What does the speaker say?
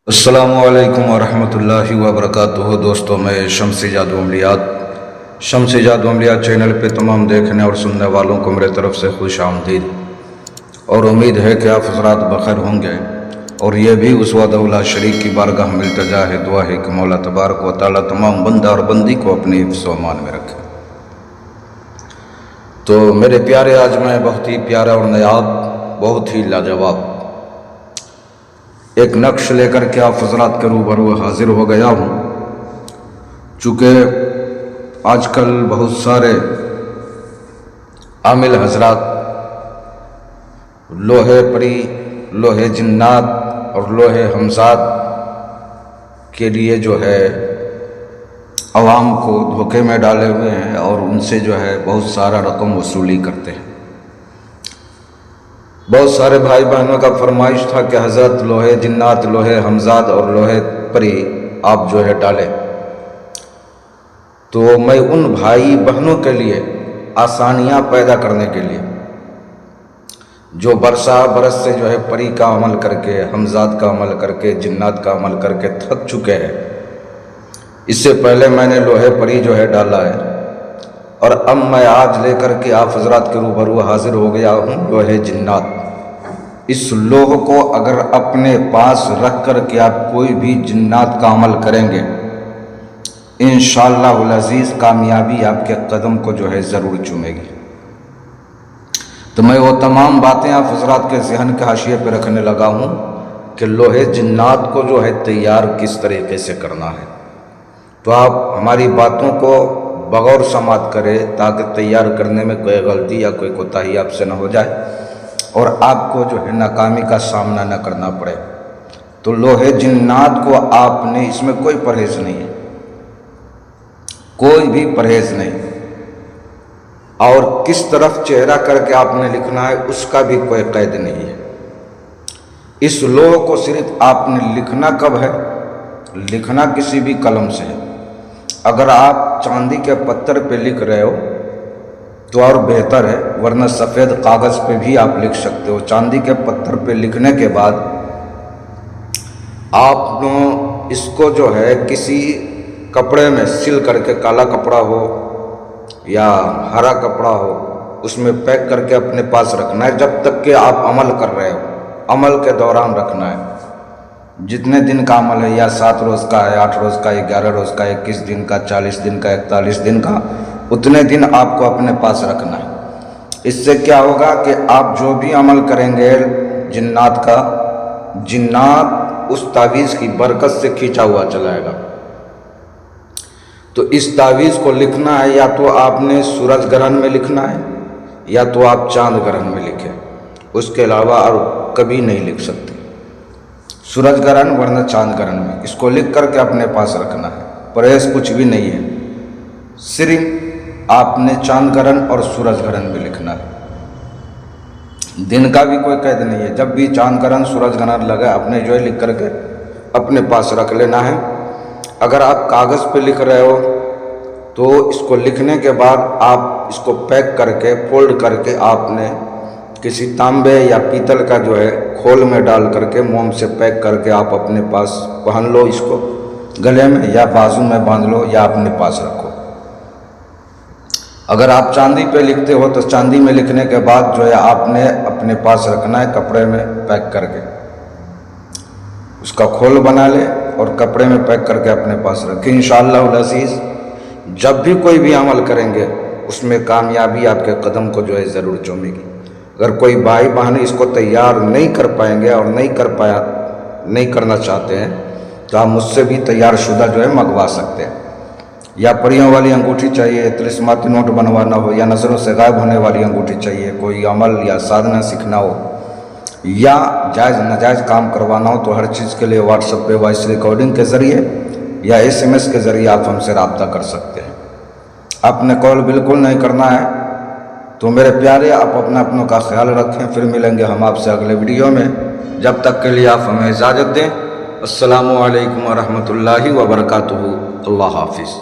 السلام علیکم ورحمۃ اللہ وبرکاتہ۔ دوستوں، میں شمسی جادو عملیات چینل پہ تمام دیکھنے اور سننے والوں کو میرے طرف سے خوش آمدید، اور امید ہے کہ آپ حضرات بخیر ہوں گے، اور یہ بھی اس وحدہ لا شریک کی بارگاہ میں التجا ہے، دعا ہے کہ مولا تبارک و تعالیٰ تمام بندہ اور بندی کو اپنی حفظ و امان میں رکھے۔ تو میرے پیارے، آج میں بہت ہی پیارا اور نایاب، بہت ہی لاجواب ایک نقش لے کر کے آپ حضرات کے روبرو حاضر ہو گیا ہوں۔ چونکہ آج کل بہت سارے عامل حضرات لوہے پری، لوہے جنات اور لوہے ہمزاد کے لیے جو ہے عوام کو دھوکے میں ڈالے ہوئے ہیں، اور ان سے جو ہے بہت سارا رقم وصولی کرتے ہیں۔ بہت سارے بھائی بہنوں کا فرمائش تھا کہ حضرت لوہے جنات، لوہے ہمزاد اور لوہے پری آپ جو ہے ڈالیں، تو میں ان بھائی بہنوں کے لیے آسانیاں پیدا کرنے کے لیے، جو برسا برس سے جو ہے پری کا عمل کر کے، ہمزاد کا عمل کر کے، جنات کا عمل کر کے تھک چکے ہیں، اس سے پہلے میں نے لوہے پری جو ہے ڈالا ہے، اور اب میں آج لے کر کے آپ حضرات کے روبرو حاضر ہو گیا ہوں لوہے جنات۔ اس لوہ کو اگر اپنے پاس رکھ کر کے آپ کوئی بھی جنات کا عمل کریں گے، انشاءاللہ العزیز کامیابی آپ کے قدم کو جو ہے ضرور چومے گی۔ تو میں وہ تمام باتیں آپ حضرات کے ذہن کے حاشیے پہ رکھنے لگا ہوں کہ لوہے جنات کو جو ہے تیار کس طریقے سے کرنا ہے۔ تو آپ ہماری باتوں کو بغور سماعت کریں، تاکہ تیار کرنے میں کوئی غلطی یا کوئی کوتاہی آپ سے نہ ہو جائے، اور آپ کو جو ہے ناکامی کا سامنا نہ کرنا پڑے۔ تو لوہے جنات کو آپ نے، اس میں کوئی پرہیز نہیں ہے، کوئی بھی پرہیز نہیں، اور کس طرف چہرہ کر کے آپ نے لکھنا ہے اس کا بھی کوئی قید نہیں ہے۔ اس لوہ کو صرف آپ نے لکھنا کب ہے؟ لکھنا کسی بھی قلم سے ہے۔ اگر آپ چاندی کے پتھر پہ لکھ رہے ہو تو اور بہتر ہے، ورنہ سفید کاغذ پہ بھی آپ لکھ سکتے ہو۔ چاندی کے پتھر پہ لکھنے کے بعد آپ نے اس کو جو ہے کسی کپڑے میں سل کر کے، کالا کپڑا ہو یا ہرا کپڑا ہو، اس میں پیک کر کے اپنے پاس رکھنا ہے، جب تک کہ آپ عمل کر رہے ہو۔ عمل کے دوران رکھنا ہے، جتنے دن کا عمل ہے، یا 7 روز کا ہے، 8 روز کا ہے، 11 روز کا ہے، 21 دن کا، 40 دن کا، 41 دن کا، اتنے دن آپ کو اپنے پاس رکھنا ہے۔ اس سے کیا ہوگا کہ آپ جو بھی عمل کریں گے جنات کا، جنات اس تعویذ کی برکت سے کھینچا ہوا چلائے گا۔ تو اس تعویذ کو لکھنا ہے، یا تو آپ نے سورج گرہن میں لکھنا ہے، یا تو آپ چاند گرہن میں لکھیں، اس کے علاوہ اور کبھی نہیں لکھ سکتے۔ سورج گرہن ورنہ چاند گرہن میں اس کو لکھ کر کے اپنے پاس رکھنا ہے۔ پرہیز کچھ بھی نہیں ہے، صرف آپ نے چاند گرہن اور سورج گرہن میں لکھنا ہے۔ دن کا بھی کوئی قید نہیں ہے، جب بھی چاند گرہن، سورج گرہن لگے، آپ نے جو ہے لکھ کر کے اپنے پاس رکھ لینا ہے۔ اگر آپ کاغذ پہ لکھ رہے ہو تو اس کو لکھنے کے بعد آپ اس کو پیک کر کے، فولڈ کر کے، آپ نے کسی تانبے یا پیتل کا جو ہے کھول میں ڈال کر کے، موم سے پیک کر کے آپ اپنے پاس پہن لو، اس کو گلے میں یا بازو میں باندھ لو، یا اپنے پاس رکھو۔ اگر آپ چاندی پہ لکھتے ہو تو چاندی میں لکھنے کے بعد جو ہے آپ نے اپنے پاس رکھنا ہے، کپڑے میں پیک کر کے، اس کا کھول بنا لے اور کپڑے میں پیک کر کے اپنے پاس رکھیں۔ انشاءاللہ العزیز جب بھی کوئی بھی عمل کریں گے، اس میں کامیابی آپ کے قدم کو جو ہے ضرور چومے گی۔ اگر کوئی بھائی بہن اس کو تیار نہیں کر پائیں گے اور نہیں کرنا چاہتے ہیں، تو آپ مجھ سے بھی تیار شدہ جو ہے منگوا سکتے ہیں۔ یا پریوں والی انگوٹھی چاہیے، طلسماتی نوٹ بنوانا ہو، یا نظروں سے غائب ہونے والی انگوٹھی چاہیے، کوئی عمل یا سادھنا سیکھنا ہو، یا جائز ناجائز کام کروانا ہو، تو ہر چیز کے لیے واٹس ایپ پہ وائس ریکارڈنگ کے ذریعے یا SMS کے ذریعے آپ ہم سے رابطہ کر سکتے ہیں۔ آپ نے کال بالکل نہیں کرنا ہے۔ تو میرے پیارے، آپ اپنوں کا خیال رکھیں، پھر ملیں گے ہم آپ سے اگلے ویڈیو میں۔ جب تک کے لیے آپ ہمیں اجازت دیں۔ السلام علیکم ورحمۃ اللہ وبرکاتہ۔ اللہ حافظ۔